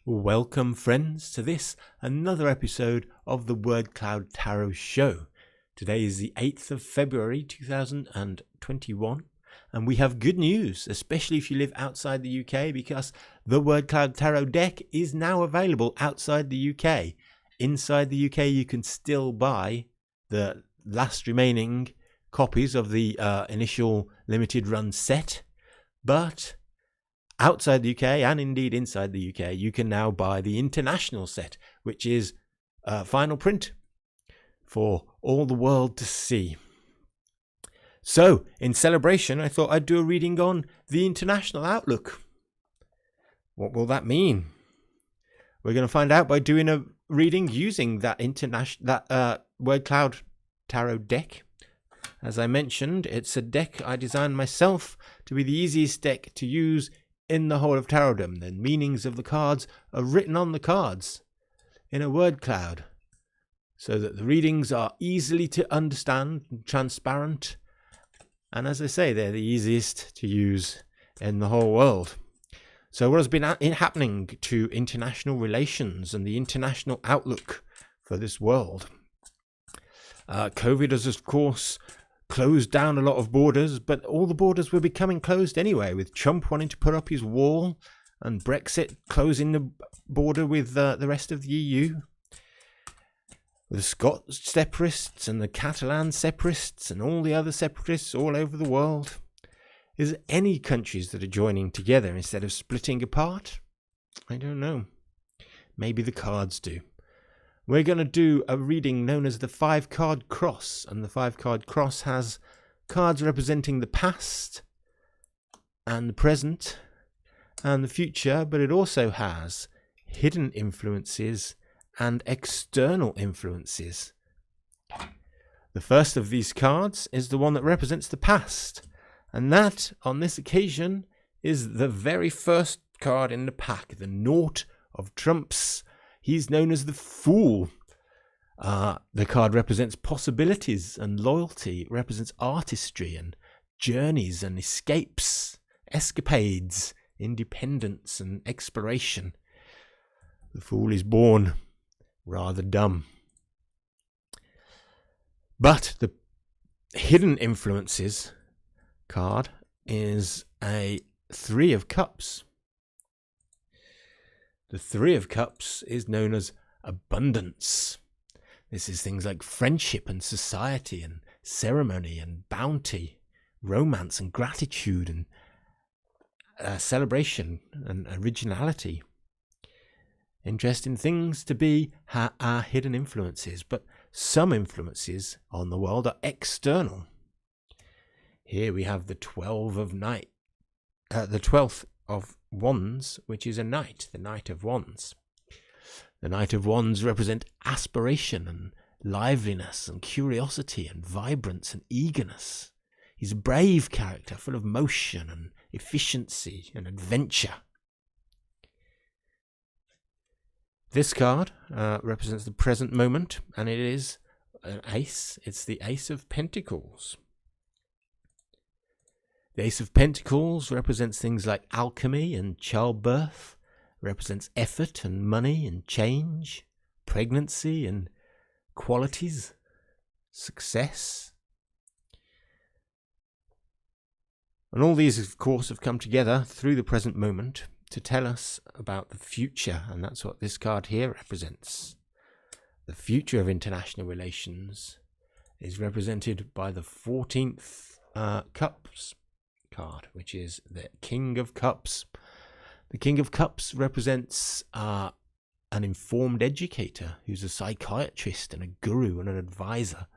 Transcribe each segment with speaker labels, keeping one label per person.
Speaker 1: Welcome, friends, to another episode of the Word Cloud Tarot Show. Today is the 8th of February 2021, and we have good news, especially if you live outside the UK, because the Word Cloud Tarot deck is now available outside the UK. Inside the UK, you can still buy the last remaining copies of the initial limited run set, but outside the UK, and indeed inside the UK, you can now buy the international set, which is final print for all the world to see. So, in celebration, I thought I'd do a reading on the international outlook. What will that mean? We're going to find out by doing a reading using that Word Cloud Tarot deck. As I mentioned, it's a deck I designed myself to be the easiest deck to use in the whole of Tarotdom. The meanings of the cards are written on the cards in a word cloud, so that the readings are easily to understand and transparent. And as I say, they're the easiest to use in the whole world. So what has been happening to international relations and the international outlook for this world? COVID has, of course, closed down a lot of borders, but all the borders were becoming closed anyway, with Trump wanting to put up his wall and Brexit closing the border with the rest of the EU. The Scots separatists and the Catalan separatists and all the other separatists all over the world. Is there any countries that are joining together instead of splitting apart? I don't know. Maybe the cards do. We're going to do a reading known as the 5-card cross, and the 5-card cross has cards representing the past and the present and the future, but it also has hidden influences and external influences. The first of these cards is the one that represents the past, and that, on this occasion, is the very first card in the pack, the Knot of Trumps. He's known as the Fool. The card represents possibilities and loyalty. It represents artistry and journeys and escapades, independence and exploration. The Fool is born rather dumb. But the hidden influences card is a 3 of Cups. The 3 of Cups is known as abundance. This is things like friendship and society and ceremony and bounty, romance and gratitude and celebration and originality. Interesting things to be our hidden influences, but some influences on the world are external. Here we have the 12th of Wands, which is a knight, the Knight of Wands. The Knight of Wands represent aspiration and liveliness and curiosity and vibrance and eagerness. He's a brave character, full of motion and efficiency and adventure. This card represents the present moment, and it is an ace. It's the Ace of Pentacles. The Ace of Pentacles represents things like alchemy and childbirth, represents effort and money and change, pregnancy and qualities, success. And all these, of course, have come together through the present moment to tell us about the future, and that's what this card here represents. The future of international relations is represented by the 14th Cups card, which is the King of Cups. The King of Cups represents an informed educator who's a psychiatrist and a guru and an advisor.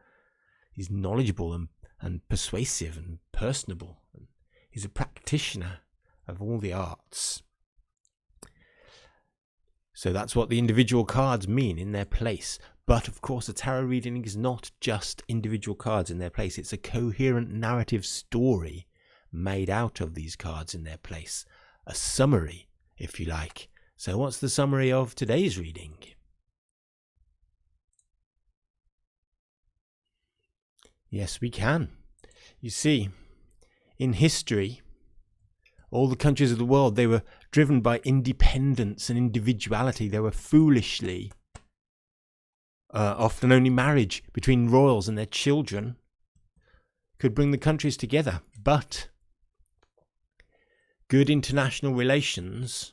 Speaker 1: He's knowledgeable and persuasive and personable. He's a practitioner of all the arts. So that's what the individual cards mean in their place. But of course, a tarot reading is not just individual cards in their place. It's a coherent narrative story made out of these cards in their place. A summary, if you like. So what's the summary of today's reading? Yes, we can. You see, in history, all the countries of the world, they were driven by independence and individuality. They were foolishly, often only marriage between royals and their children could bring the countries together. But good international relations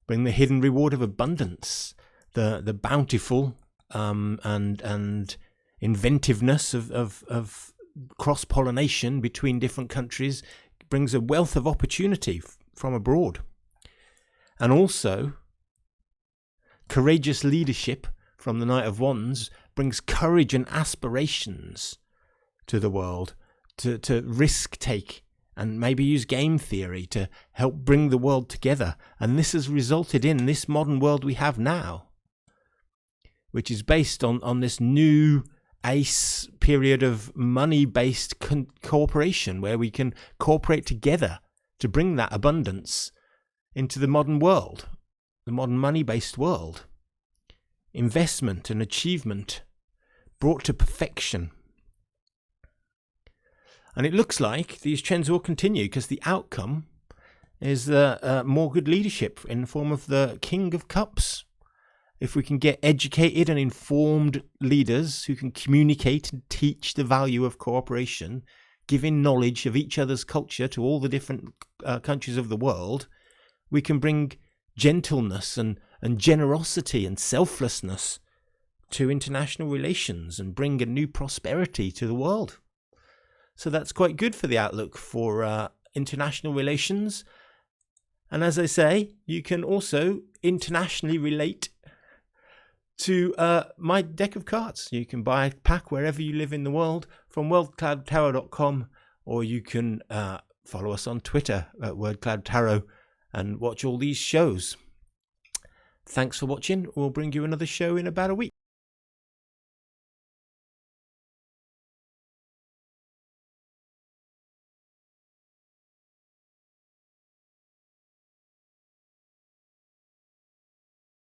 Speaker 1: bring the hidden reward of abundance, the bountiful and inventiveness of cross-pollination between different countries brings a wealth of opportunity from abroad. And also, courageous leadership from the Knight of Wands brings courage and aspirations to the world, to risk take and maybe use game theory to help bring the world together. And this has resulted in this modern world we have now, which is based on this new ACE period of money-based cooperation, where we can cooperate together to bring that abundance into the modern world, the modern money-based world. Investment and achievement brought to perfection. And it looks like these trends will continue, because the outcome is more good leadership in the form of the King of Cups. If we can get educated and informed leaders who can communicate and teach the value of cooperation, giving knowledge of each other's culture to all the different countries of the world, we can bring gentleness and generosity and selflessness to international relations and bring a new prosperity to the world. So that's quite good for the outlook for international relations. And as I say, you can also internationally relate to my deck of cards. You can buy a pack wherever you live in the world from wordcloudtarot.com, or you can follow us on Twitter at wordcloudtarot and watch all these shows. Thanks for watching. We'll bring you another show in about a week.